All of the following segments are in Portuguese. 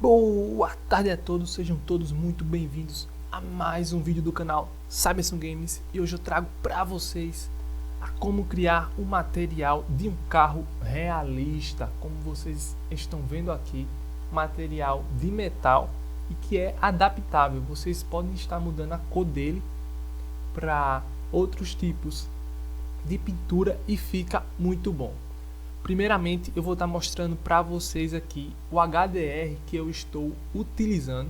Boa tarde a todos, sejam todos muito bem-vindos a mais um vídeo do canal Cyberson Games. E hoje eu trago para vocês a como criar um material de um carro realista. Como vocês estão vendo aqui, material de metal e que é adaptável. Vocês podem estar mudando a cor dele para outros tipos de pintura e fica muito bom. Primeiramente, eu vou estar mostrando para vocês aqui o HDR que eu estou utilizando.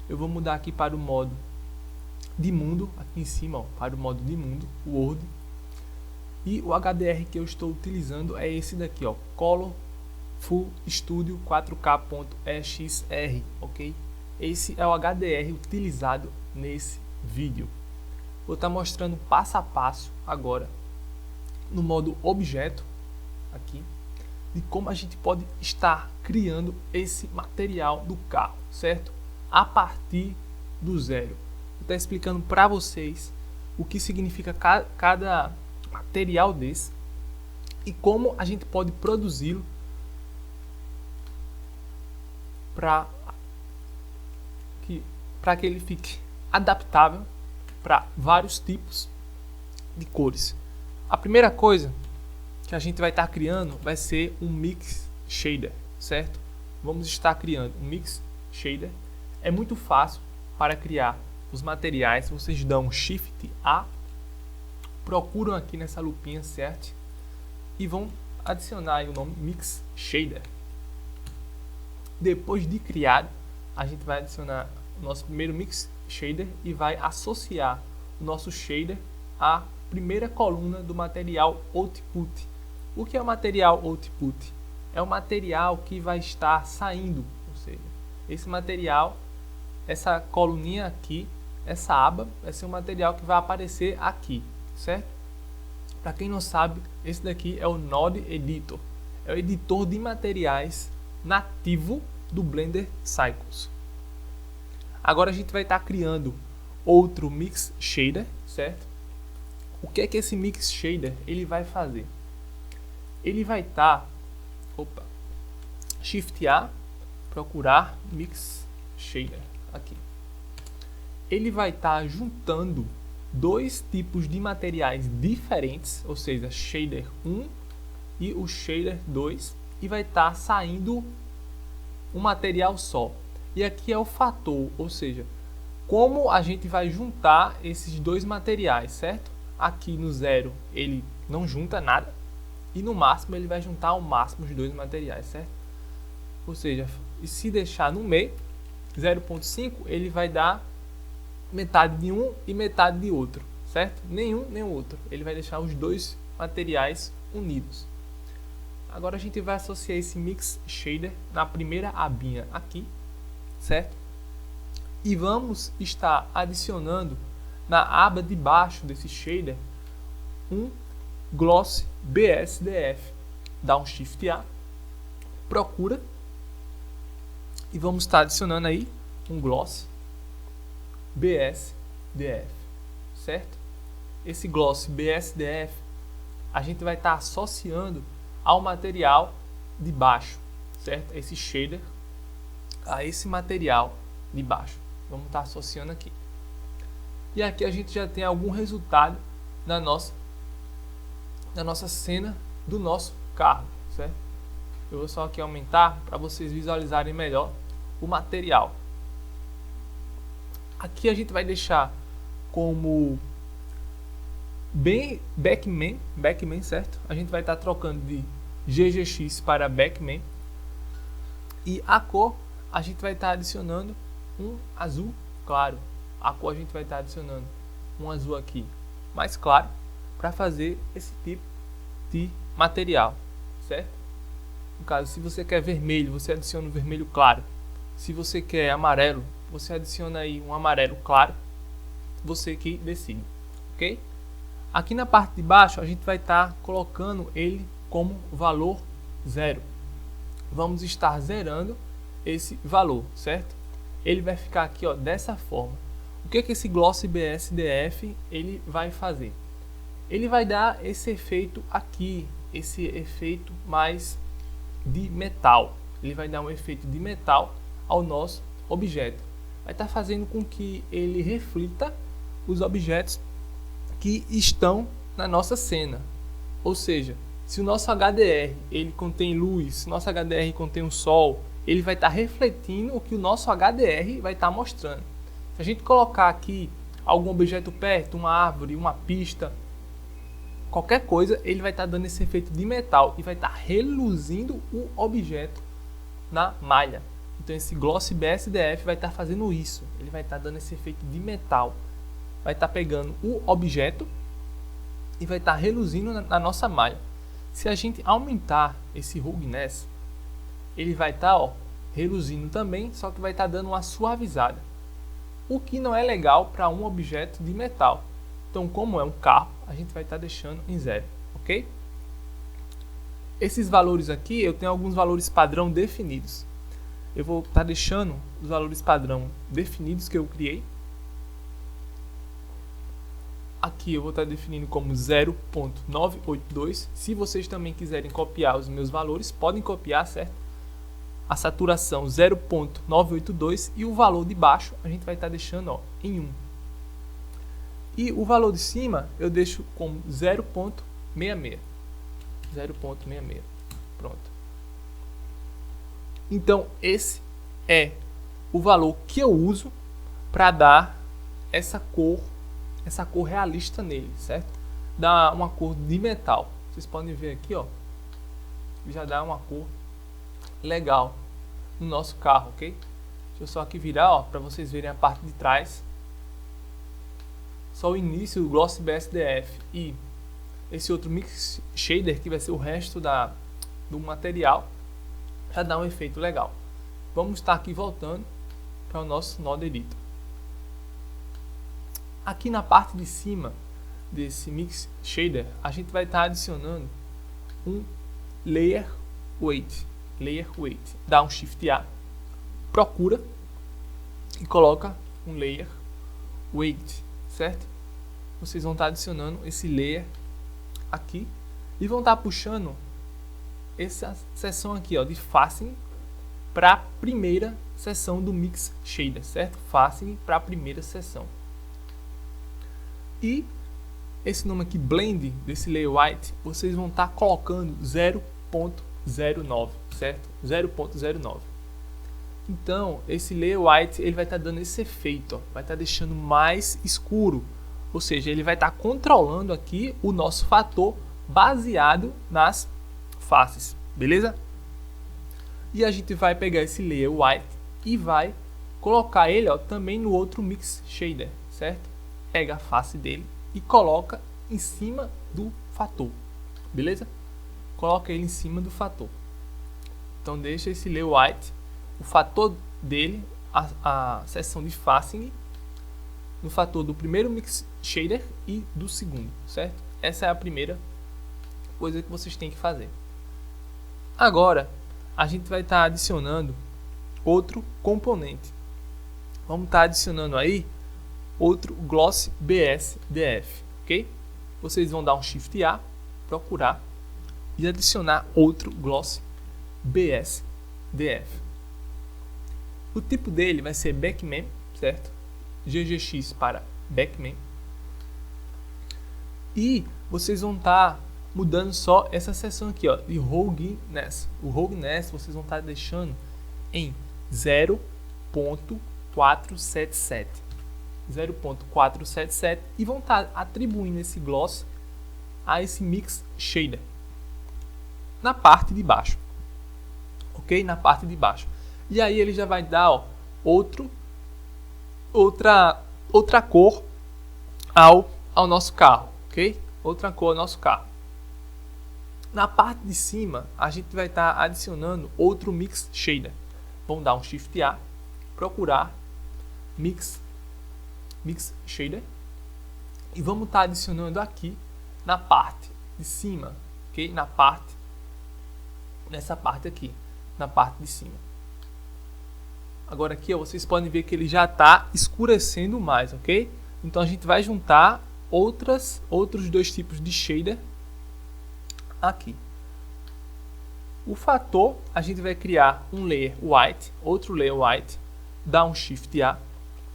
Eu vou mudar aqui para o modo de mundo, aqui em cima, ó, para o modo de mundo, World. E o HDR que eu estou utilizando é esse daqui, ó, Color Full Studio 4K.exr, ok? Esse é o HDR utilizado nesse vídeo. Vou estar mostrando passo a passo agora no modo objeto aqui de como a gente pode estar criando esse material do carro, certo? A partir do zero. Vou estar explicando para vocês o que significa cada material desse e como a gente pode produzi-lo para que ele fique adaptável para vários tipos de cores. A primeira coisa que a gente vai estar criando vai ser um Mix Shader, certo? Vamos estar criando um Mix Shader. É muito fácil para criar os materiais. Vocês dão Shift A, procuram aqui nessa lupinha, certo? E vão adicionar aí o nome Mix Shader. Depois de criado, a gente vai adicionar o nosso primeiro Mix Shader e vai associar o nosso shader à primeira coluna do material Output. O que é o material Output? É o material que vai estar saindo, ou seja, esse material, essa coluninha aqui, essa aba, vai ser o material que vai aparecer aqui, certo? Para quem não sabe, esse daqui é o Node Editor, é o editor de materiais nativo do Blender Cycles. Agora a gente vai estar criando outro Mix Shader, certo? O que é que esse Mix Shader ele vai fazer? Ele vai estar, Shift A, procurar Mix Shader aqui. Ele vai estar juntando dois tipos de materiais diferentes, ou seja, Shader 1 e o Shader 2, e vai estar saindo um material só. E aqui é o fator, ou seja, como a gente vai juntar esses dois materiais, certo? Aqui no zero ele não junta nada. E no máximo ele vai juntar ao máximo os dois materiais, certo? Ou seja, se deixar no meio, 0.5, ele vai dar metade de um e metade de outro, certo? Nenhum nem o outro. Ele vai deixar os dois materiais unidos. Agora a gente vai associar esse Mix Shader na primeira abinha aqui, certo? E vamos estar adicionando na aba de baixo desse shader um Gloss BSDF. Dá um Shift A, procura e vamos estar adicionando aí um Gloss BSDF, certo? Esse Gloss BSDF a gente vai estar associando ao material de baixo, certo? Esse shader a esse material de baixo. Vamos estar associando aqui. E aqui a gente já tem algum resultado na nossa cena do nosso carro, certo? Eu vou só aqui aumentar para vocês visualizarem melhor o material. Aqui a gente vai deixar como Backman, certo? A gente vai estar trocando de GGX para Backman. E a cor a gente vai estar adicionando um azul claro. A cor a gente vai estar adicionando um azul aqui mais claro para fazer esse tipo de material, certo? No caso, se você quer vermelho, você adiciona um vermelho claro. Se você quer amarelo, você adiciona aí um amarelo claro. Você que decide, ok? Aqui na parte de baixo a gente vai estar colocando ele como valor 0. Vamos estar zerando esse valor, certo? Ele vai ficar aqui, ó, dessa forma. O que esse Gloss BSDF ele vai fazer? Ele vai dar esse efeito aqui, esse efeito mais de metal. Ele vai dar um efeito de metal ao nosso objeto. Vai estar fazendo com que ele reflita os objetos que estão na nossa cena. Ou seja, se o nosso HDR ele contém luz, se o nosso HDR contém um sol, ele vai estar refletindo o que o nosso HDR vai estar mostrando. Se a gente colocar aqui algum objeto perto, uma árvore, uma pista, qualquer coisa, ele vai estar dando esse efeito de metal e vai estar reluzindo o objeto na malha. Então esse Gloss BSDF vai estar fazendo isso. Ele vai estar dando esse efeito de metal. Vai estar pegando o objeto e vai estar reluzindo na nossa malha. Se a gente aumentar esse roughness, ele vai estar reluzindo também, só que vai estar dando uma suavizada. O que não é legal para um objeto de metal. Então, como é um carro, a gente vai estar deixando em 0, ok? Esses valores aqui, eu tenho alguns valores padrão definidos. Eu vou estar deixando os valores padrão definidos que eu criei. Aqui eu vou estar definindo como 0.982. Se vocês também quiserem copiar os meus valores, podem copiar, certo? A saturação 0.982 e o valor de baixo a gente vai estar deixando em 1. E o valor de cima eu deixo como 0.66. 0.66. Pronto. Então esse é o valor que eu uso para dar essa cor realista nele, certo? Dá uma cor de metal. Vocês podem ver aqui, ó, já dá uma cor legal no nosso carro, ok? Deixa eu só aqui virar, ó, para vocês verem a parte de trás. Só o início do Gloss BSDF e esse outro Mix Shader que vai ser o resto do material já dá um efeito legal. Vamos estar aqui voltando para o nosso Node Editor. Aqui na parte de cima desse Mix Shader, a gente vai estar adicionando um Layer Weight. Dá um Shift A, procura e coloca um Layer Weight, certo? Vocês vão estar adicionando esse layer aqui e vão estar puxando essa seção aqui, ó, de Facing para a primeira seção do Mix Shader, certo? Facing para a primeira seção. E esse nome aqui, Blend, desse Layer White, vocês vão estar colocando 0.09, certo? 0.09. Então, esse Layer White, ele vai estar dando esse efeito, ó, vai estar deixando mais escuro. Ou seja, ele vai estar controlando aqui o nosso fator baseado nas faces, beleza? E a gente vai pegar esse Layer White e vai colocar ele, ó, também no outro Mix Shader, certo? Pega a face dele e coloca em cima do fator, beleza? Coloca ele em cima do fator. Então deixa esse Layer White, o fator dele, a seção de Facing, no fator do primeiro Mix Shader e do segundo, certo? Essa é a primeira coisa que vocês têm que fazer. Agora, a gente vai estar adicionando outro componente. Vamos estar adicionando aí outro Gloss BSDF, ok? Vocês vão dar um Shift A, procurar e adicionar outro Gloss BSDF. O tipo dele vai ser Backman, certo? GGX para Backman. E vocês vão estar mudando só essa seção aqui, ó, de Roughness. O Roughness vocês vão estar deixando em 0.477. 0.477 e vão estar atribuindo esse gloss a esse Mix Shader na parte de baixo, ok? Na parte de baixo. E aí ele já vai dar, ó, outra cor ao nosso carro, ok? Outra cor ao nosso carro. Na parte de cima a gente vai estar adicionando outro Mix Shader. Vamos dar um Shift A, procurar Mix Shader e vamos estar adicionando aqui na parte de cima, ok? Nessa parte aqui, na parte de cima. Agora aqui, ó, vocês podem ver que ele já está escurecendo mais, ok? Então a gente vai juntar outros dois tipos de shader aqui. O fator, a gente vai criar um layer white, outro layer white, dá um Shift A,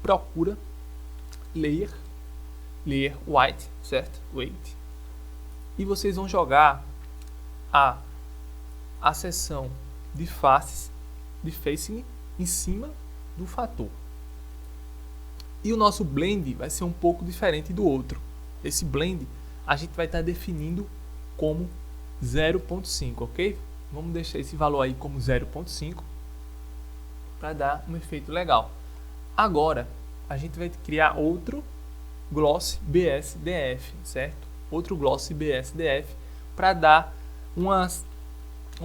procura layer white, certo? Weight. E vocês vão jogar a seção de faces, de facing, em cima do fator. E o nosso blend vai ser um pouco diferente do outro. Esse blend a gente vai estar definindo como 0.5, ok? Vamos deixar esse valor aí como 0.5 para dar um efeito legal. Agora a gente vai criar outro gloss BSDF, certo? Outro gloss BSDF para dar uma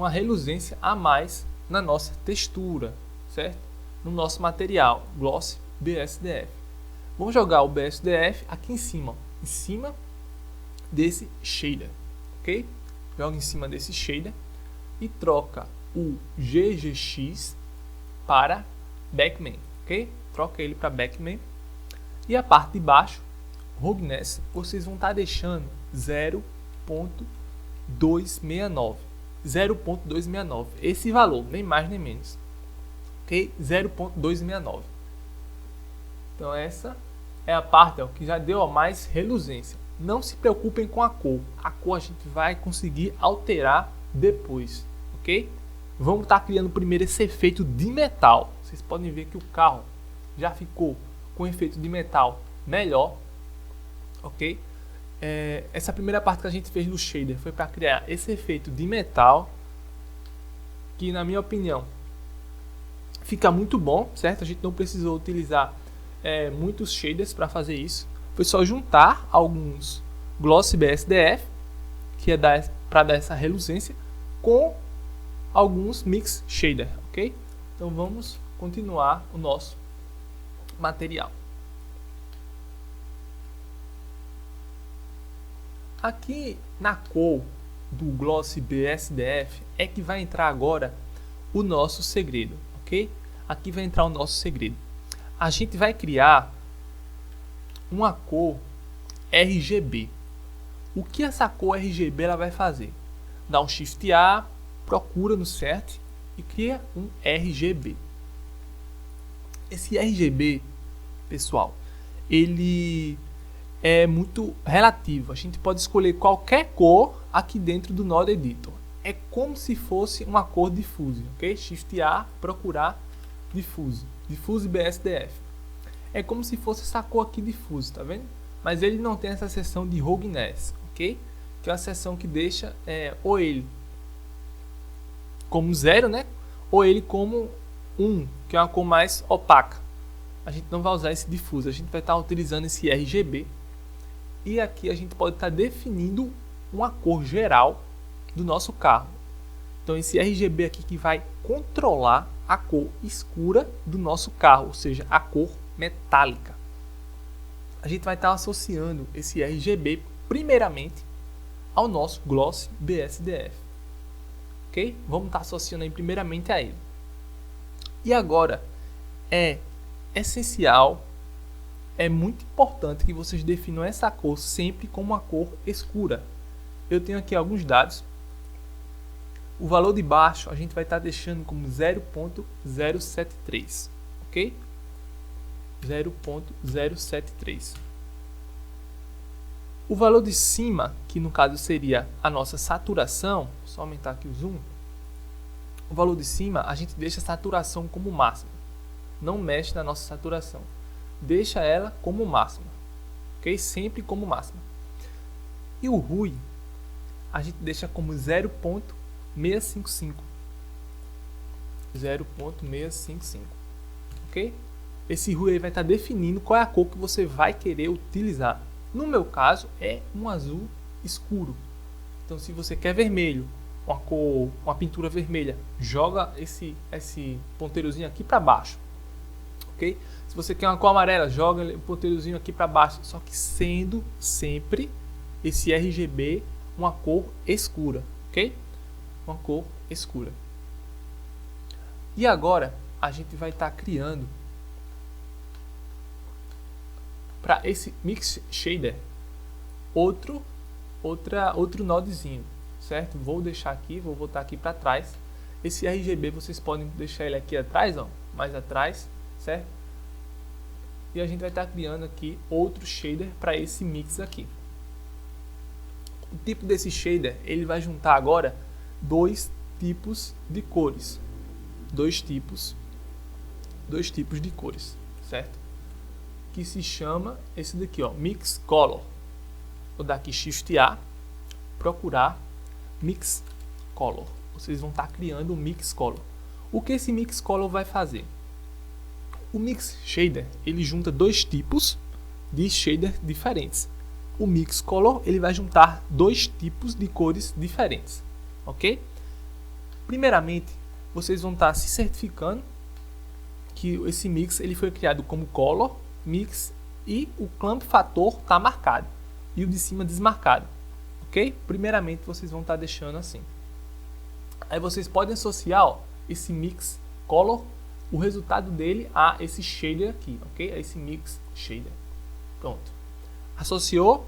reluzência a mais na nossa textura, certo? No nosso material, gloss BSDF. Vamos jogar o BSDF aqui em cima desse shader, ok? Joga em cima desse shader e troca o GGX para Backman, ok? Troca ele para Backman. E a parte de baixo, Roughness, vocês vão estar deixando 0.269. 0.269. Esse valor, nem mais nem menos. Ok? 0.269. Então essa é a parte que já deu a mais reluzência. Não se preocupem com a cor. A cor a gente vai conseguir alterar depois. Ok? Vamos estar criando primeiro esse efeito de metal. Vocês podem ver que o carro já ficou com efeito de metal melhor. Ok? Essa primeira parte que a gente fez do shader foi para criar esse efeito de metal, que na minha opinião fica muito bom, certo? A gente não precisou utilizar muitos shaders para fazer isso. Foi só juntar alguns gloss BSDF, que é para dar essa reluzência, com alguns mix shader, ok? Então vamos continuar o nosso material. Aqui na cor do gloss BSDF é que vai entrar agora o nosso segredo, ok? Aqui vai entrar o nosso segredo. A gente vai criar uma cor RGB. O que essa cor RGB ela vai fazer? Dá um Shift A, procura no Set e cria um RGB. Esse RGB, pessoal, ele é muito relativo. A gente pode escolher qualquer cor aqui dentro do Node Editor. É como se fosse uma cor diffuse, ok? Shift A, procurar diffuse, diffuse BSDF. É como se fosse essa cor aqui diffuse, tá vendo? Mas ele não tem essa seção de Roughness, ok? Que é uma seção que deixa ou ele como 0, né? Ou ele como 1, que é uma cor mais opaca. A gente não vai usar esse diffuse, a gente vai estar utilizando esse RGB. E aqui a gente pode estar definindo uma cor geral do nosso carro. Então esse RGB aqui que vai controlar a cor escura do nosso carro, ou seja, a cor metálica. A gente vai estar associando esse RGB primeiramente ao nosso gloss BSDF. Ok? Vamos estar associando aí primeiramente a ele. E agora é essencial, é muito importante que vocês definam essa cor sempre como uma cor escura. Eu tenho aqui alguns dados. O valor de baixo a gente vai estar deixando como 0.073, ok? 0.073. O valor de cima, que no caso seria a nossa saturação, só aumentar aqui o zoom. O valor de cima a gente deixa a saturação como máxima. Não mexe na nossa saturação. Deixa ela como máxima, ok? Sempre como máxima. E o RUI a gente deixa como 0.655. 0.655, ok? Esse RUI aí vai estar definindo qual é a cor que você vai querer utilizar. No meu caso é um azul escuro. Então se você quer vermelho, uma cor, uma pintura vermelha, joga esse ponteirozinho aqui para baixo, ok? Se você quer uma cor amarela, joga o ponteirozinho aqui para baixo, só que sendo sempre esse RGB uma cor escura, ok? Uma cor escura. E agora a gente vai estar criando para esse Mix Shader outro nodezinho. certo? Vou deixar aqui, vou voltar aqui para trás. Esse RGB vocês podem deixar ele aqui atrás, ó, mais atrás, certo? E a gente vai estar criando aqui outro shader para esse mix aqui. O tipo desse shader, ele vai juntar agora dois tipos de cores. Dois tipos de cores, certo? Que se chama esse daqui, ó, Mix Color. Vou dar aqui Shift A, procurar Mix Color. Vocês vão estar criando um Mix Color. O que esse Mix Color vai fazer? O Mix Shader, ele junta dois tipos de shader diferentes. O Mix Color, ele vai juntar dois tipos de cores diferentes, ok? Primeiramente, vocês vão estar se certificando que esse mix ele foi criado como Color Mix e o Clamp Fator está marcado e o de cima desmarcado, ok? Primeiramente, vocês vão estar deixando assim. Aí vocês podem associar, ó, esse Mix Color, o resultado dele a esse shader aqui, ok? A esse Mix Shader. Pronto. Associou?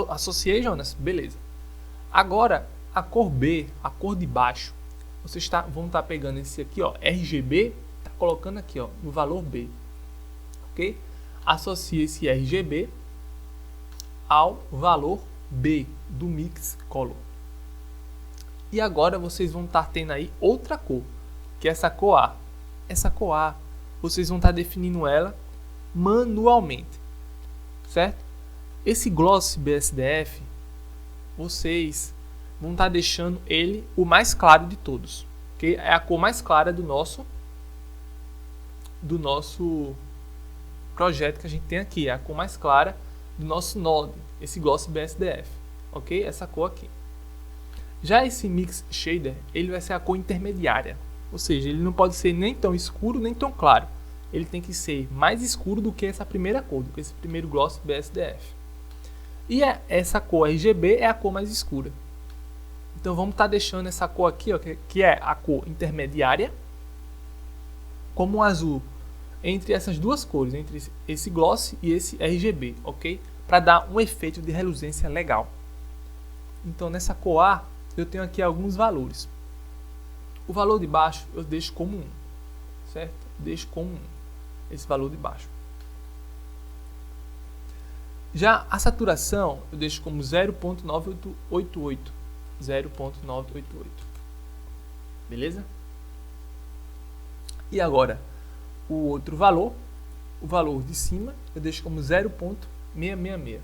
Associei, Jonas? Beleza. Agora, a cor B, a cor de baixo, vocês vão estar pegando esse aqui, ó, RGB, tá colocando aqui, ó, no valor B, ok? Associe esse RGB ao valor B do Mix Color. E agora vocês vão estar tendo aí outra cor, que é essa cor A. Essa cor A, vocês vão estar definindo ela manualmente, certo? Esse Gloss BSDF, vocês vão estar deixando ele o mais claro de todos, que é a cor mais clara do nosso projeto que a gente tem aqui, é a cor mais clara do nosso node, esse Gloss BSDF, ok? Essa cor aqui. Já esse Mix Shader, ele vai ser a cor intermediária, ou seja, ele não pode ser nem tão escuro nem tão claro, ele tem que ser mais escuro do que essa primeira cor, do que esse primeiro Gloss BSDF. E essa cor RGB é a cor mais escura. Então vamos estar deixando essa cor aqui, ó, que é a cor intermediária, como um azul entre essas duas cores, entre esse gloss e esse RGB, ok? Para dar um efeito de reluzência legal. Então nessa cor A eu tenho aqui alguns valores. O valor de baixo eu deixo como 1, certo? Deixo como 1, esse valor de baixo. Já a saturação eu deixo como 0.988. 0.988. Beleza? E agora, o outro valor, o valor de cima, eu deixo como 0.666.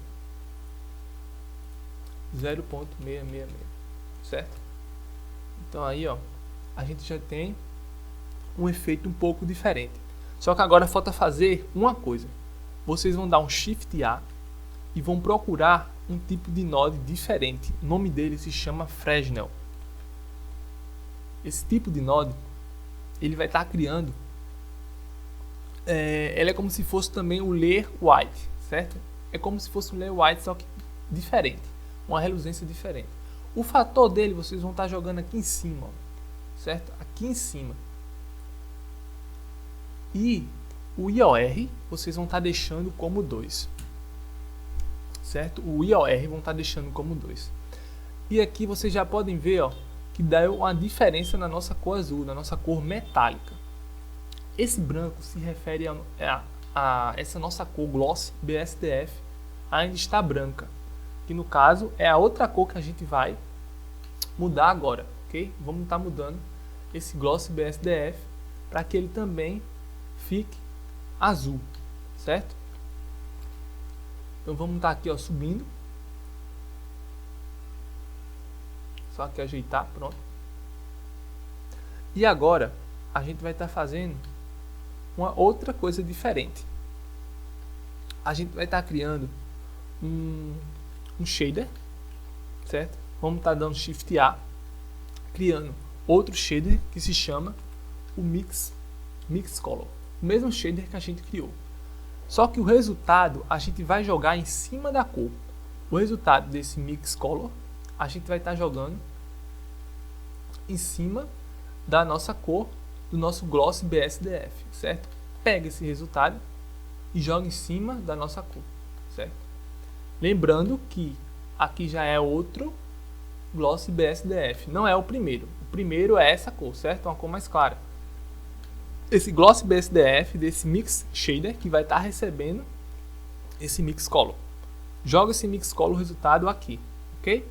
0.666. Certo? Então aí, ó, a gente já tem um efeito um pouco diferente. Só que agora falta fazer uma coisa. Vocês vão dar um Shift A e vão procurar um tipo de node diferente. O nome dele se chama Fresnel. Esse tipo de node, ele vai estar criando, ele é como se fosse também o Layer White, certo? É como se fosse um Layer White, só que diferente, uma reluzência diferente. O fator dele vocês vão estar jogando aqui em cima, ó, certo? Aqui em cima. E o IOR vocês vão estar deixando como 2. Certo? O IOR vão estar deixando como 2. E aqui vocês já podem ver, ó, que dá uma diferença na nossa cor azul, na nossa cor metálica. Esse branco se refere a essa nossa cor Gloss BSDF ainda está branca, que no caso é a outra cor que a gente vai mudar agora, ok? Vamos estar mudando esse Gloss BSDF para que ele também fique azul, certo? Então vamos estar aqui, ó, subindo. Só aqui ajeitar, pronto. E agora a gente vai estar fazendo uma outra coisa diferente. A gente vai estar criando um shader, certo? Vamos estar dando Shift A, criando outro shader que se chama o Mix Color. O mesmo shader que a gente criou. Só que o resultado a gente vai jogar em cima da cor. O resultado desse Mix Color a gente vai estar jogando em cima da nossa cor, do nosso Gloss BSDF, certo? Pega esse resultado e joga em cima da nossa cor, certo? Lembrando que aqui já é outro Gloss BSDF. Não é o primeiro. O primeiro é essa cor, certo? Uma cor mais clara. Esse Gloss BSDF desse Mix Shader que vai estar recebendo esse Mix Color. Joga esse Mix Color resultado aqui, ok?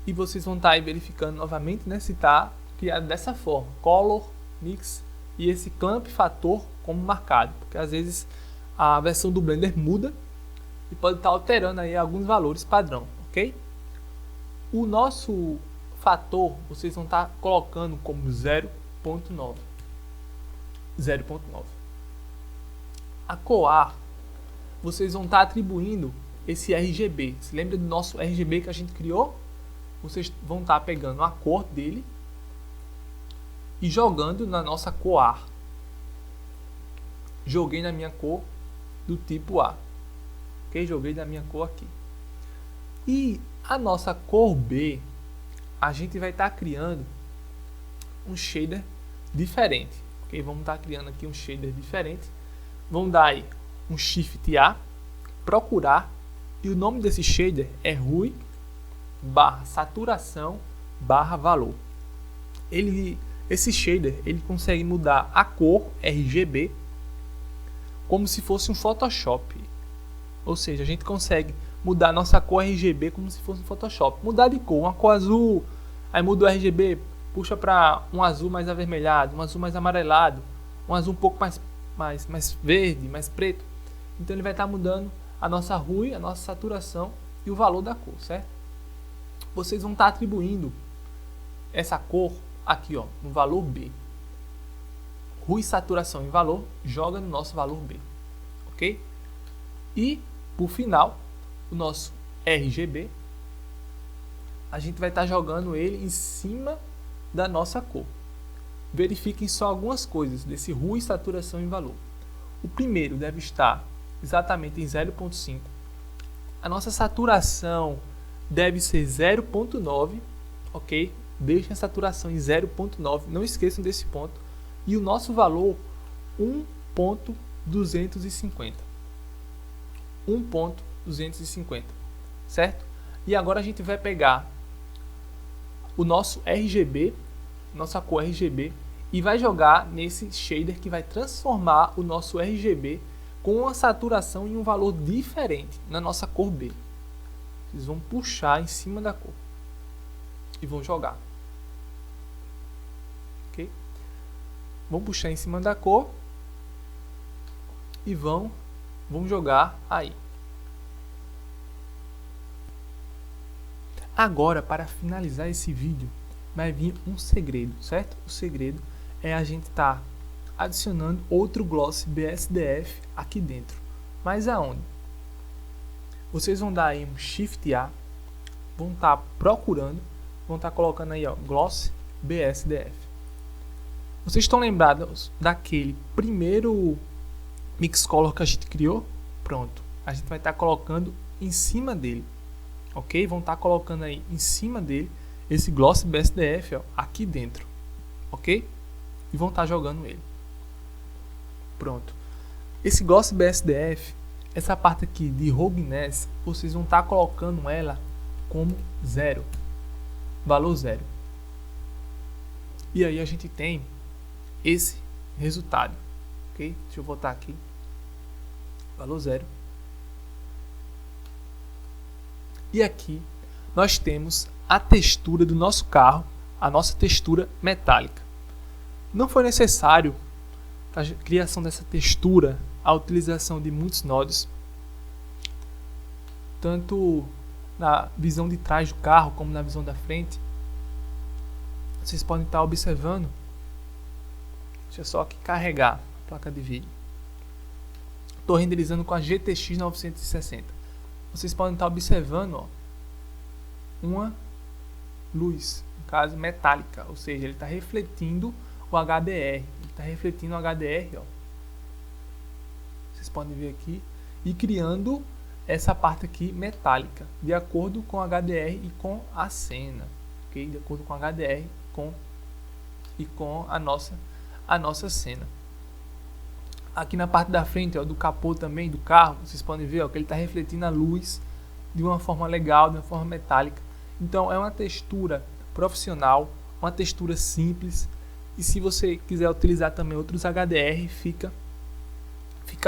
E vocês vão estar aí verificando novamente, né, se está criado dessa forma. Color, Mix e esse Clamp Fator como marcado. Porque às vezes a versão do Blender muda e pode estar alterando aí alguns valores padrão, ok? O nosso fator vocês vão estar colocando como 0.9. 0.9. A Coar vocês vão estar atribuindo esse RGB. Se lembra do nosso RGB que a gente criou? Vocês vão estar pegando a cor dele e jogando na nossa Coar. Joguei na minha cor do tipo A. Ok? Joguei na minha cor aqui. E a nossa cor B, a gente vai estar criando um shader diferente. Ok? Vamos estar criando aqui um shader diferente. Vamos dar aí um Shift A, procurar, e o nome desse shader é Rui /saturação /valor. Esse shader ele consegue mudar a cor RGB como se fosse um Photoshop. Ou seja, a gente consegue mudar nossa cor RGB como se fosse um Photoshop. Mudar de cor, uma cor azul, aí muda o RGB, puxa para um azul mais avermelhado, um azul mais amarelado, um azul um pouco mais verde, mais preto. Então ele vai estar mudando a nossa RGB, a nossa saturação e o valor da cor, certo? Vocês vão estar atribuindo essa cor aqui, ó, no valor B. RGB, saturação e valor, joga no nosso valor B, ok? E, por final, o nosso RGB, a gente vai estar jogando ele em cima da nossa cor. Verifiquem só algumas coisas desse RGB, saturação e valor. O primeiro deve estar exatamente em 0.5. A nossa saturação deve ser 0.9, ok? Deixem a saturação em 0.9, não esqueçam desse ponto. E o nosso valor 1.250. 1.250, certo? E agora a gente vai pegar o nosso RGB, nossa cor RGB, e vai jogar nesse shader que vai transformar o nosso RGB com uma saturação em um valor diferente na nossa cor B. Vocês vão puxar em cima da cor e vão jogar. Ok? Vão puxar em cima da cor e vão jogar aí. Agora, para finalizar esse vídeo, vai vir um segredo, certo? O segredo é a gente estar adicionando outro Gloss BSDF aqui dentro. Mas aonde? Vocês vão dar aí um Shift A, vão estar procurando, vão estar colocando aí, ó, Gloss BSDF. Vocês estão lembrados daquele primeiro Mix Color que a gente criou? Pronto. A gente vai estar colocando em cima dele. Ok? Vão estar colocando aí em cima dele esse Gloss BSDF, ó, aqui dentro. Ok? E vão estar jogando ele. Pronto. Esse Gloss BSDF, essa parte aqui de Roughness, vocês vão estar colocando ela como 0. Valor 0. E aí a gente tem esse resultado. Ok? Deixa eu voltar aqui. Valor 0. E aqui nós temos a textura do nosso carro, a nossa textura metálica. Não foi necessário a criação dessa textura, a utilização de muitos nodes, tanto na visão de trás do carro como na visão da frente. Vocês podem estar observando. Deixa eu só aqui carregar a placa de vídeo. Estou renderizando com a GTX 960. Vocês podem estar observando, ó, uma luz, no caso metálica, ou seja, ele está refletindo o HDR. Ele está refletindo o HDR, ó. Vocês podem ver aqui e criando essa parte aqui metálica, de acordo com o HDR e com a cena, ok? De acordo com o HDR e com a nossa cena. Aqui na parte da frente, ó, do capô também do carro, vocês podem ver, ó, que ele está refletindo a luz de uma forma legal, de uma forma metálica. Então é uma textura profissional, uma textura simples, e se você quiser utilizar também outros HDR, fica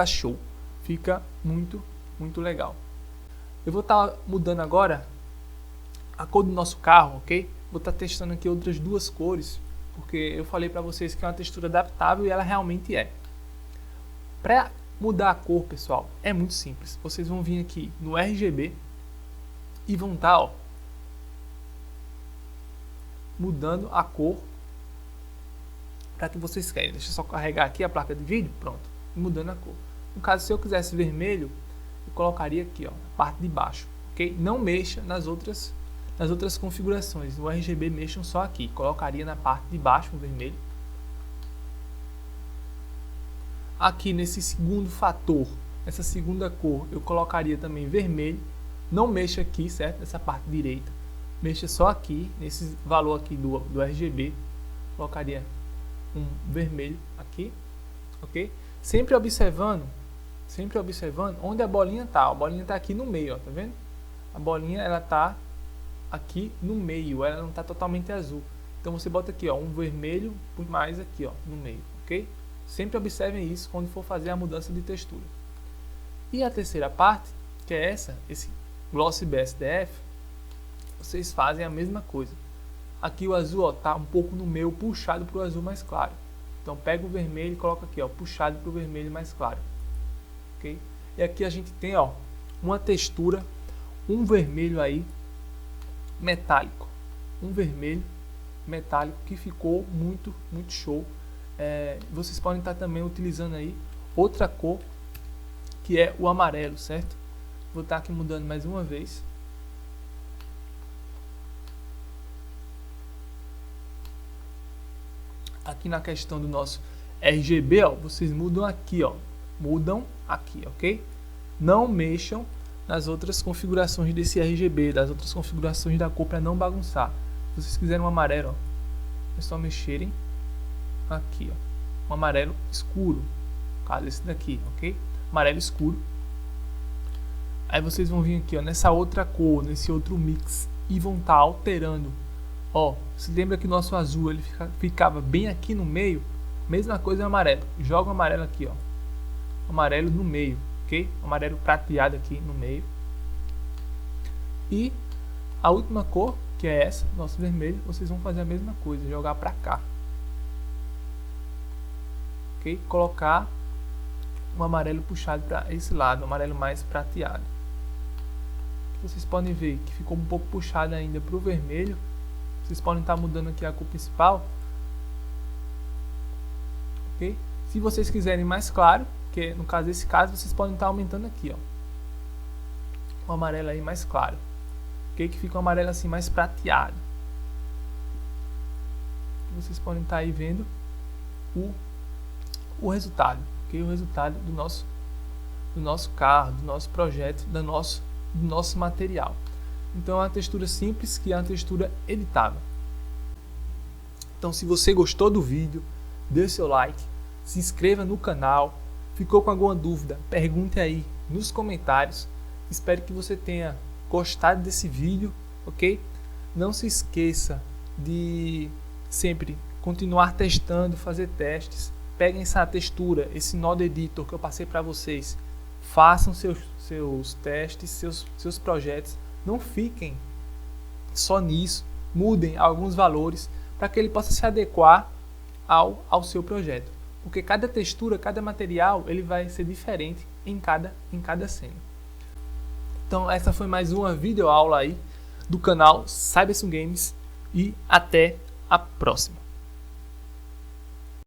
show, fica muito legal. Eu vou estar mudando agora a cor do nosso carro, ok? Vou estar testando aqui outras duas cores, porque eu falei para vocês que é uma textura adaptável e ela realmente é. Para mudar a cor, pessoal, é muito simples. Vocês vão vir aqui no RGB e vão estar, ó, mudando a cor para que vocês querem. Deixa eu só carregar aqui a placa de vídeo, pronto, mudando a cor. No caso, se eu quisesse vermelho, eu colocaria aqui, ó, na parte de baixo, ok? Não mexa nas outras configurações. No RGB mexam só aqui. Colocaria na parte de baixo o vermelho. Aqui nesse segundo fator, essa segunda cor, eu colocaria também vermelho. Não mexa aqui, certo? Nessa parte direita. Mexa só aqui, nesse valor aqui do RGB. Colocaria um vermelho aqui, ok? Sempre observando onde a bolinha tá. A bolinha tá aqui no meio, ó, tá vendo? A bolinha, ela tá aqui no meio, ela não tá totalmente azul. Então você bota aqui, ó, um vermelho por mais aqui, ó, no meio, ok? Sempre observem isso quando for fazer a mudança de textura. E a terceira parte, que é esse Glossy BSDF, vocês fazem a mesma coisa. Aqui o azul, ó, tá um pouco no meio, puxado para o azul mais claro. Então pega o vermelho e coloca aqui, ó, puxado para o vermelho mais claro, ok? E aqui a gente tem, ó, uma textura, um vermelho aí metálico, um vermelho metálico que ficou muito show. Vocês podem estar também utilizando aí outra cor, que é o amarelo, certo? Vou estar aqui mudando mais uma vez. Aqui na questão do nosso RGB, ó, vocês mudam aqui, ó, ok? Não mexam nas outras configurações desse RGB, das outras configurações da cor, para não bagunçar. Se vocês quiserem um amarelo, ó, é só mexerem aqui, ó, um amarelo escuro, caso esse daqui, ok? Amarelo escuro. Aí vocês vão vir aqui, ó, nessa outra cor, nesse outro mix, e vão estar alterando. Ó, se lembra que o nosso azul ele ficava bem aqui no meio? Mesma coisa é o amarelo. Joga o amarelo aqui, ó, amarelo no meio, ok? Amarelo prateado aqui no meio. E a última cor, que é essa, nosso vermelho, vocês vão fazer a mesma coisa, jogar para cá, ok? Colocar um amarelo puxado para esse lado, um amarelo mais prateado. Vocês podem ver que ficou um pouco puxado ainda para o vermelho. Vocês podem estar mudando aqui a cor principal, ok? Se vocês quiserem mais claro, que no caso desse caso, vocês podem estar aumentando aqui, ó, o amarelo aí mais claro, ok? Que fica um amarelo assim mais prateado. Vocês podem estar aí vendo o resultado, ok? O resultado do nosso carro, do nosso projeto, do nosso material. Então é uma textura simples, que é uma textura editável. Então, se você gostou do vídeo, dê seu like, se inscreva no canal. Ficou com alguma dúvida? Pergunte aí nos comentários. Espero que você tenha gostado desse vídeo, ok? Não se esqueça de sempre continuar testando, fazer testes. Peguem essa textura, esse Node Editor que eu passei para vocês. Façam seus testes, seus projetos. Não fiquem só nisso, mudem alguns valores para que ele possa se adequar ao seu projeto. Porque cada textura, cada material, ele vai ser diferente em cada cena. Então essa foi mais uma videoaula aí do canal Cybersum Games e até a próxima.